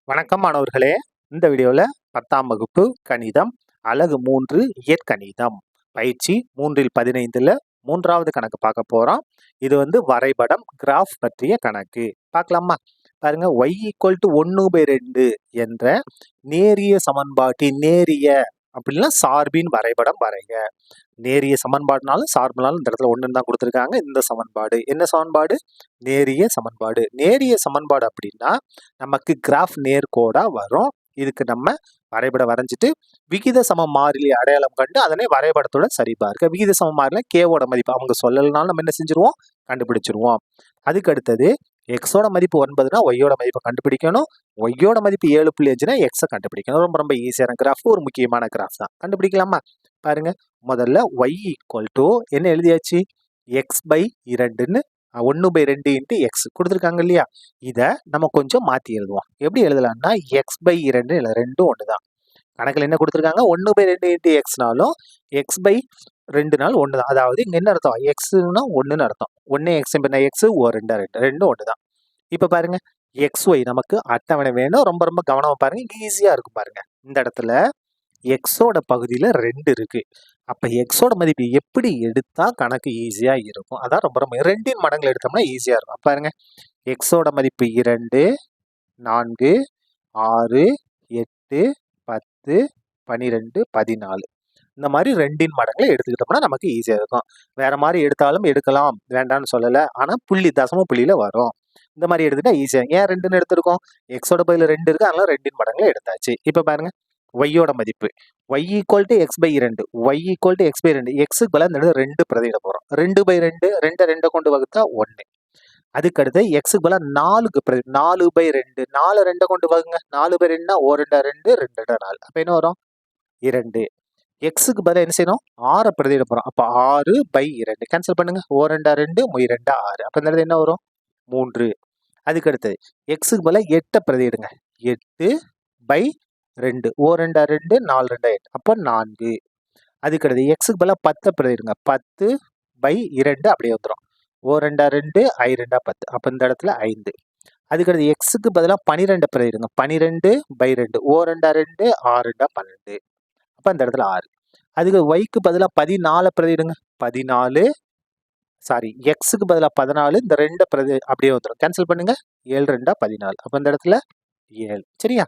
வணக்கம் மாணவர்களே. இந்த வீடியோவில் 10ஆம் வகுப்பு கணிதம் அலகு 3 இயற்கணிதம் பயிற்சி 3/15 மூன்றாவது கணக்கு பார்க்க போறோம். இது வரைபடம் கிராஃப் பற்றிய கணக்கு பார்க்கலாமா? பாருங்க, y = 1/2 என்ற நேரிய சமன்பாட்டின் நேரிய அப்படின்னா சார்பின் வரைபடம் வரைக. நேரிய சமன்பாடுனாலும் சார்புனாலும் இந்த இடத்துல ஒண்ணுன்னு தான் கொடுத்துருக்காங்க. இந்த சமன்பாடு என்ன சமன்பாடு? நேரிய சமன்பாடு. நேரிய சமன்பாடு அப்படின்னா நமக்கு கிராஃப் நேர்கோடா வரும். இதுக்கு நம்ம வரைபடம் வரைஞ்சிட்டு விகித சம மாறிலி அடையாளம் கண்டு அதனை வரைபடத்தோட சரிபார்க்க. விகித சம மாறில கேவோட மதிப்பு அவங்க சொல்லலைனாலும் நம்ம என்ன செஞ்சிருவோம்? கண்டுபிடிச்சிருவோம். அதுக்கு அடுத்தது எக்ஸோட மதிப்பு 9னா ஒய்யோட மதிப்பை கண்டுபிடிக்கணும். ஒய்யோட மதிப்பு 7.5னா எக்ஸை கண்டுபிடிக்கணும். ரொம்ப ரொம்ப ஈஸியான கிராஃப், ஒரு முக்கியமான கிராஃப் தான். கண்டுபிடிக்கலாமா? பாருங்க, முதல்ல y = என்ன எழுதியாச்சு? x/2ன்னு 1/2 × x கொடுத்துருக்காங்க இல்லையா? இதை நம்ம கொஞ்சம் மாற்றி எழுதுவோம். எப்படி எழுதலாம்னா x/2 ரெண்டும் ஒன்று தான். கணக்கில் என்ன கொடுத்துருக்காங்க? 1/2 × xனாலும் x/2 ஒன்று தான். அதாவது இங்கே என்ன அர்த்தம்? எக்ஸ்னா ஒன்றுன்னு அர்த்தம். 1 x x ஓ 2 ரெண்டும் ஒன்று தான். இப்போ பாருங்க, xy நமக்கு அட்டவணை வேணும். ரொம்ப ரொம்ப கவனமாக பாருங்க, ஈஸியாக இருக்கும் பாருங்க. இந்த இடத்துல எக்ஸோட பகுதியில் 2 இருக்கு. அப்போ எக்ஸோட மதிப்பு எப்படி எடுத்தா கணக்கு ஈஸியா இருக்கும்? அதான் ரொம்ப ரொம்ப 2 மடங்குல எடுத்தோம்னா ஈஸியா இருக்கும். பாருங்க, எக்ஸோட மதிப்பு 2, 4, 6, 8, 10, 12, 14 இந்த மாதிரி 2 மடங்குல எடுத்துக்கிட்டோம்னா நமக்கு ஈஸியா இருக்கும். வேற மாதிரி எடுத்தாலும் எடுக்கலாம், வேண்டாம்னு சொல்லலை. ஆனா புள்ளி தசம புள்ளியில வரும். இந்த மாதிரி எடுத்துட்டா ஈஸியா. ஏன் 2ன்னு எடுத்திருக்கோம்? எக்ஸோட பகுதியில் 2 இருக்கு, அதனால 2 மடங்குல எடுத்தாச்சு. இப்போ பாருங்க, ஒய்யோட மதிப்பு y = x/2, y = x/2. எக்ஸுக்கு பதிலாக இந்த இடத்துல 2 பிரதியிட போறோம். 2/2 2 கொண்டு வகுத்தா 1. அதுக்கு அடுத்து எக்ஸுக்கு பதிலாக 4க்கு பிரதி 4/2 4 2 கொண்டு வகுங்க. 4/2னா 1 2 2 4. அப்ப என்ன வரும்? 2. எக்ஸுக்கு பதிலாக என்ன செய்யணும்? 6 பிரதியிட போறோம். அப்ப 6/2 கேன்சல் பண்ணுங்க. 1 2 2 6. அப்ப இந்த இடத்துல என்ன வரும்? 3. அதுக்கு அடுத்து எக்ஸுக்கு பதிலாக 8 பிரதியிடுங்க. 8/2 2 2 4 2 8. அப்போ 4. அதுக்கு அடுத்து எக்ஸுக்கு பதிலாக 10 பிரதிடுங்க. 10/2 அப்படியே வந்துடும். 2 2 2 10. அப்போ இந்த இடத்துல 5. அதுக்கு அடுத்து எக்ஸுக்கு பதிலாக 12 பிரதிடுங்க. 12/2 2 2 6 12. அப்போ இந்த இடத்துல 6. அதுக்கு ஒய்க்கு பதிலாக 14 பிரதிடுங்க. 14 சாரி எக்ஸுக்கு பதிலாக 14. இந்த 2 பிரதி அப்படியே வந்துடும். கேன்சல் பண்ணுங்க. 7 2 14. அப்போ இந்த இடத்துல 7. சரியா?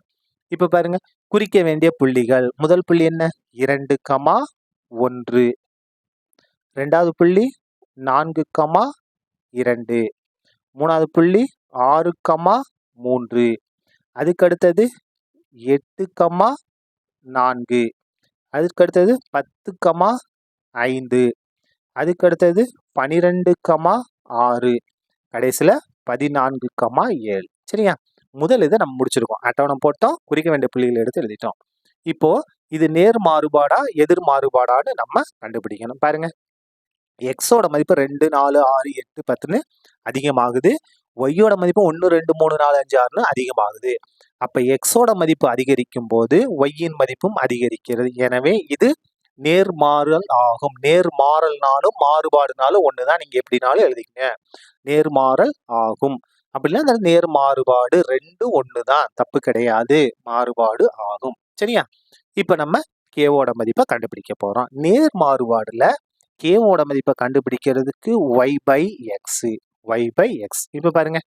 இப்போ பாருங்க, குறிக்க வேண்டிய புள்ளிகள். முதல் புள்ளி என்ன? 2, 1. ரெண்டாவது புள்ளி 4, 2. மூணாவது புள்ளி 6, 3. அதுக்கு அடுத்தது 8, 4. அதுக்கு அடுத்தது 10, 5. அதுக்கு அடுத்தது 12, 6. கடைசியில் 14, 7. சரியா? முதல் இதை நம்ம முடிச்சிருக்கோம். அட்டவணை போட்டோம், குறிக்க வேண்டிய புள்ளிகளை எடுத்து எழுதிட்டோம். இப்போ இது நேர் மாறுபாடா எதிர் மாறுபாடான்னு நம்ம கண்டுபிடிக்கணும். பாருங்க, எக்ஸோட மதிப்பு 2 4 6 8 10ன்னு அதிகமாகுது. ஒய்யோட மதிப்பு 1 2 3 4 5 6ன்னு அதிகமாகுது. அப்ப எக்ஸோட மதிப்பு அதிகரிக்கும் போது ஒய்யின் மதிப்பும் அதிகரிக்கிறது. எனவே இது நேர்மாறல் ஆகும். நேர்மாறல்னாலும் மாறுபாடுனாலும் ஒண்ணுதான். நீங்க எப்படினாலும் எழுதிக்கங்க. நேர்மாறல் ஆகும். அப்படின்னா அந்த நேர் மாறுபாடு 2 1 தான், தப்பு கிடையாது, மாறுபாடு ஆகும். சரியா? இப்ப நம்ம கேவோட மதிப்பை கண்டுபிடிக்க போறோம். நேர் மாறுபாடுல கேவோட மதிப்பை கண்டுபிடிக்கிறதுக்கு y/x. இப்ப பாருங்க,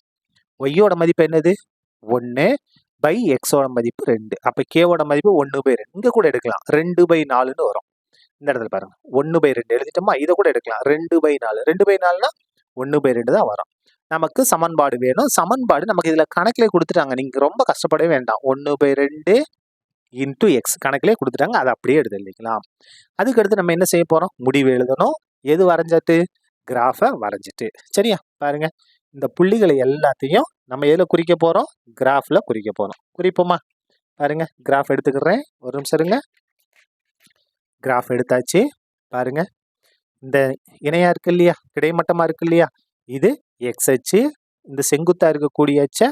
ஒய்யோட மதிப்பு என்னது? 1/xோட மதிப்பு 2. அப்ப கேவோட மதிப்பு 1/2. இங்க கூட எடுக்கலாம், 2/4ன்னு வரும். இந்த இடத்துல பாருங்க, 1/2 எழுதிட்டோமா? இதை கூட எடுக்கலாம், 2/4. 2/4னா 1/2 தான் வரும். நமக்கு சமன்பாடு வேணும். சமன்பாடு நமக்கு இதுல கணக்கிலே கொடுத்துட்டாங்க. நீங்க ரொம்ப கஷ்டப்படவே வேண்டாம். 1/2 × x கணக்கிலே கொடுத்துட்டாங்க. அதை அப்படியே எடுத்து எழுதிக்கலாம். அதுக்கு அடுத்து நம்ம என்ன செய்ய போறோம்? முடிவு எழுதணும். எது வரைஞ்சிட்டு? கிராஃபை வரைஞ்சிட்டு. சரியா? பாருங்க, இந்த புள்ளிகளை எல்லாத்தையும் நம்ம எதுல குறிக்க போறோம்? கிராஃப்ல குறிக்க போறோம். குறிப்போமா? பாருங்க, கிராஃப் எடுத்துக்கிறேன். ஒரு நிமிஷம் இருங்க. கிராஃப் எடுத்தாச்சு. பாருங்க, இந்த இணையா இருக்கு இல்லையா, கிடைமட்டமா இருக்கு இல்லையா, இது எக்ஸ் அச்சு. இந்த செங்குத்தா இருக்கக்கூடிய அச்சை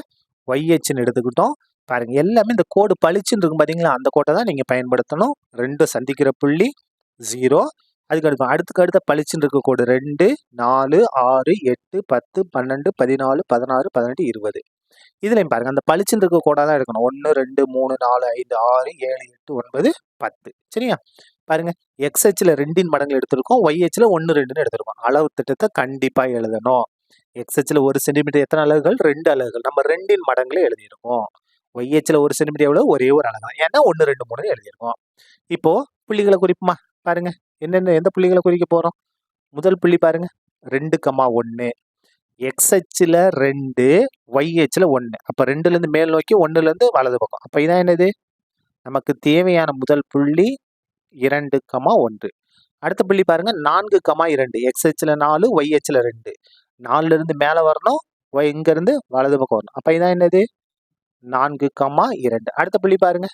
ஒய் அச்சுன்னு எடுத்துக்கிட்டோம். பாருங்க, எல்லாமே இந்த கோடு பளிச்சுன்னு இருக்கும் பாத்தீங்களா, அந்த கோட்டை தான் நீங்க பயன்படுத்தணும். 2 சந்திக்கிற புள்ளி 0. அதுக்கு அடுத்த பளிச்சுன்னு இருக்க கோடு 2 4 6 8 10 12 14 16 18 20. இதுலையும் பாருங்க அந்த பளிச்சுன்னு இருக்க கோடா தான் எடுக்கணும். 1 2 3 4 5 6 7 8 9 10. சரியா? பாருங்க எக்ஸ் அச்சுல 2 மடங்கு எடுத்திருக்கோம், ஒய் அச்சுல 1 2ன்னு எடுத்திருக்கோம். அளவு திட்டத்தை கண்டிப்பா எழுதணும். எக்ஸ் அச்சுல 1 சென்டிமீட்டர் எத்தனை அலகுகள்? 2 அலகுகள். நம்ம 2 மடங்குல எழுதியிருக்கோம். ஒய் அச்சுல 1 சென்டிமீட்டர் எவ்வளவு? ஒரே ஒரு அலகு தான். ஏன்னா 1 2 3 எழுதியிருக்கோம். இப்போ புள்ளிகளை குறிப்புமா பாருங்க. எந்த புள்ளிகளை குறிக்க போறோம்? முதல் புள்ளி பாருங்க 2,1. எக்ஸ் அச்சுல 2, ஒய் அச்சுல 1. அப்ப 2ல இருந்து மேல் நோக்கி 1ல இருந்து வலது பக்கம். அப்ப இதான் என்னது? நமக்கு தேவையான முதல் புள்ளி 2,1. அடுத்த புள்ளி பாருங்க 4,2. X அச்சுல 4, Y அச்சுல 2. 4ல இருந்து மேல வரணும், ஒய் இங்க இருந்து வலது பக்கம் வரணும். அப்ப இதான் என்னது? 4,2. அடுத்த புள்ளி பாருங்க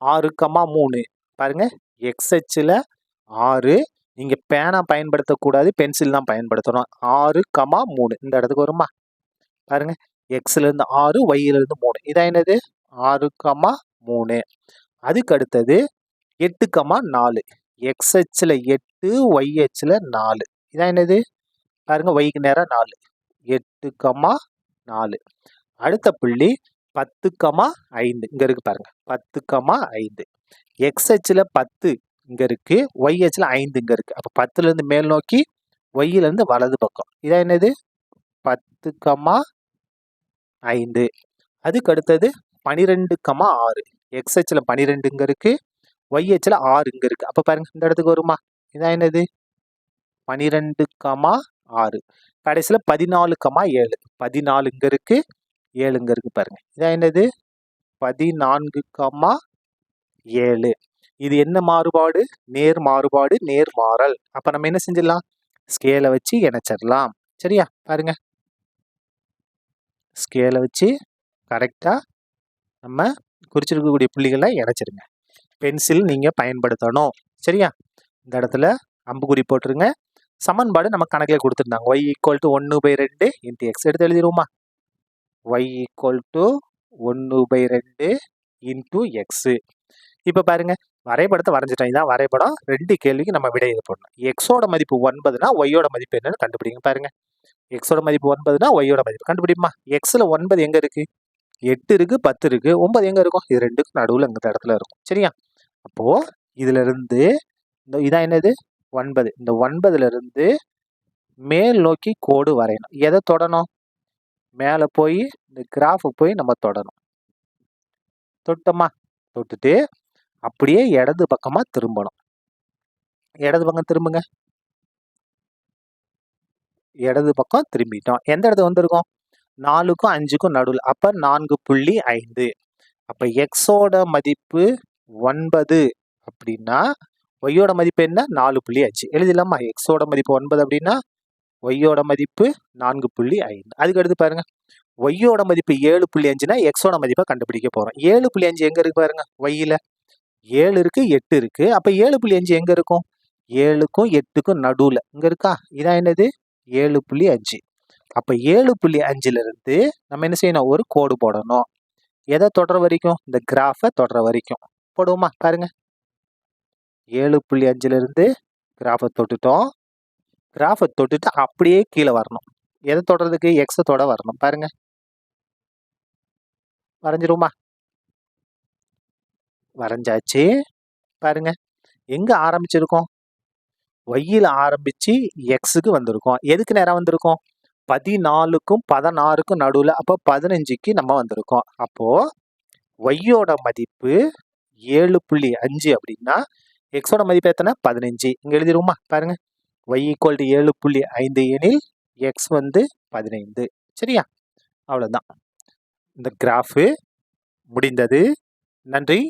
6,3. பாருங்க எக்ஸ் அச்சுல 6, நீங்க பேனா பயன்படுத்தக்கூடாது, பென்சில் தான் பயன்படுத்தணும். 6,3 இந்த இடத்துக்கு வருமா? பாருங்க எக்ஸ்ல இருந்து 6, ஒய்ல இருந்து 3. இதான் என்னது? 6,3. அதுக்கு அடுத்தது 8,4. எக்ஸ் அச்சுல 8, ஒய் அச்சுல 4. இதான் என்னது? பாருங்க ஒய்க்கு நேரா 4. 8,4. அடுத்த புள்ளி 10,5. இங்க இருக்கு பாருங்க 10,5. எக்ஸ் அச்சுல 10 இங்க இருக்கு, ஒய் அச்சுல 5 இங்க இருக்கு. அப்ப 10ல இருந்து மேல் நோக்கி, ஒய்ல இருந்து வலது பக்கம். இதான் என்னது? 10,5. அதுக்கு அடுத்தது 12,6. எக்ஸ் அச்சுல 12 இங்க இருக்கு, ஒய் அச்சுல 6 இங்க இருக்கு. அப்ப பாருங்க இந்த இடத்துக்கு வருமா? இதான் என்னது? 12,6. கடைசியில 14,7. 14 இங்க இருக்கு, 7 இங்க இருக்கு பாருங்க. இதான் என்னது? 14,7. இது என்ன மாறுபாடு? நேர் மாறுபாடு, நேர்மாறல். அப்ப நம்ம என்ன செஞ்சிடலாம்? ஸ்கேலை வச்சு இணைச்சிடலாம். சரியா? பாருங்க ஸ்கேலை வச்சு கரெக்டா நம்ம குறிச்சிருக்கக்கூடிய புள்ளிகளை இணைச்சிருங்க. பென்சில் நீங்க பயன்படுத்தணும். சரியா? இந்த இடத்துல அம்புக்குறி போட்டுருங்க. சமன்பாடு நம்ம கணக்கில் கொடுத்துருந்தாங்க. y = 1/2 × x. எடுத்து எழுதிடுவோமா? y = 1/2 × x. இப்ப பாருங்க வரைபடத்தை வரைஞ்சிட்டோம். இதான் வரைபடம். 2 கேள்விக்கு நம்ம விடை இது பண்ணணும். எக்ஸோட மதிப்பு 9னா ஒய்யோட மதிப்பு என்னன்னு கண்டுபிடிங்க. பாருங்க எக்ஸோட மதிப்பு 9னா ஒய்யோட மதிப்பு கண்டுபிடிமா. எக்ஸ்ல 9 எங்க இருக்கு? 8 இருக்கு, 10 இருக்கு. 9 எங்க இருக்கும்? இது 2க்கும் நடுவுல இந்த இடத்துல இருக்கும். சரியா? அப்போ இதுல இருந்து இதான் என்னது? 9. இந்த 9ல இருந்து மேல் நோக்கி கோடு வரையணும். எதை தொடணும்? மேல போய் இந்த கிராஃப் போய் நம்ம தொடணும். தொட்டோமா? தொட்டுட்டு அப்படியே இடது பக்கமா திரும்பணும். இடது பக்கம் திரும்புங்க. இடது பக்கம் திரும்பிட்டோம். எந்த இடத்துல வந்திருக்கோம்? 4க்கும் 5க்கும் நடுவில். அப்ப 4,5. அப்ப எக்ஸோட மதிப்பு 9 அப்படின்னா ஒய்யோட மதிப்பு என்ன? 4,5. எழுதிடலாமா? எக்ஸோட மதிப்பு 9 அப்படின்னா ஒய்யோட மதிப்பு 4,5. அதுக்கு அடுத்து பாருங்க ஒய்யோட மதிப்பு 7,5னா எக்ஸோட மதிப்பை கண்டுபிடிக்க போறோம். 7,5 எங்க இருக்கு பாருங்க? ஒய்யில 7 இருக்கு, 8 இருக்கு. அப்ப 7,5 எங்க இருக்கும்? 7க்கும் 8க்கும் நடுவுல இங்க இருக்கா? இதான் என்னது? 7,5. அப்ப 7,5ல இருந்து நம்ம என்ன செய்யணும்? ஒரு கோடு போடணும். எதை தொடர வரைக்கும்? இந்த கிராஃபை தொடர வரைக்கும் போடுவோமா? பாருங்க 7,5ல இருந்து கிராஃபை தொட்டுட்டோம். கிராஃபை தொட்டுட்டு அப்படியே கீழே வரணும். எதை தொடறதுக்கு? எக்ஸை தொட வரணும். பாருங்க வரைஞ்சிருமா? வரைஞ்சாச்சு. பாருங்க எங்க ஆரம்பிச்சிருக்கோம்? ஒய்யில ஆரம்பிச்சு எக்ஸுக்கு வந்திருக்கோம். எதுக்கு நேரம் வந்திருக்கோம்? 14க்கும் 16க்கும் நடுவில். அப்போ 15க்கு நம்ம வந்திருக்கோம். அப்போ ஒய்யோட மதிப்பு 7,5 அப்படின்னா எக்ஸோட மதிப்பு எத்தனை? 15. இங்க எழுதிருவோமா? பாருங்க y = 7,5 எனில் x 15. சரியா? அவ்வளவுதான். இந்த கிராஃப் முடிந்தது. நன்றி.